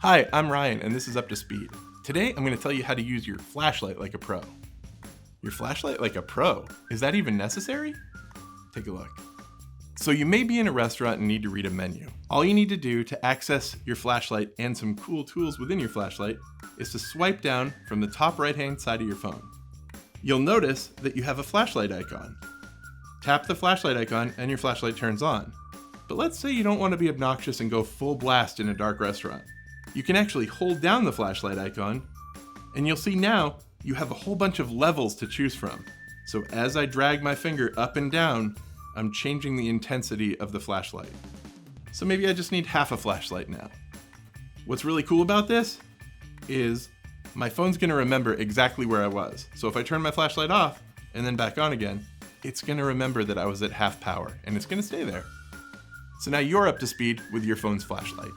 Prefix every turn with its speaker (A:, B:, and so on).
A: Hi, I'm Ryan, and this is Up to Speed. Today, I'm going to tell you how to use your flashlight like a pro. Your flashlight like a pro? Is that even necessary? Take a look. So you may be in a restaurant and need to read a menu. All you need to do to access your flashlight and some cool tools within your flashlight is to swipe down from the top right-hand side of your phone. You'll notice that you have a flashlight icon. Tap the flashlight icon and your flashlight turns on. But let's say you don't want to be obnoxious and go full blast in a dark restaurant. You can actually hold down the flashlight icon, and you'll see now you have a whole bunch of levels to choose from. So as I drag my finger up and down, I'm changing the intensity of the flashlight. So maybe I just need half a flashlight now. What's really cool about this is my phone's gonna remember exactly where I was. So if I turn my flashlight off and then back on again, it's gonna remember that I was at half power and it's gonna stay there. So now you're up to speed with your phone's flashlight.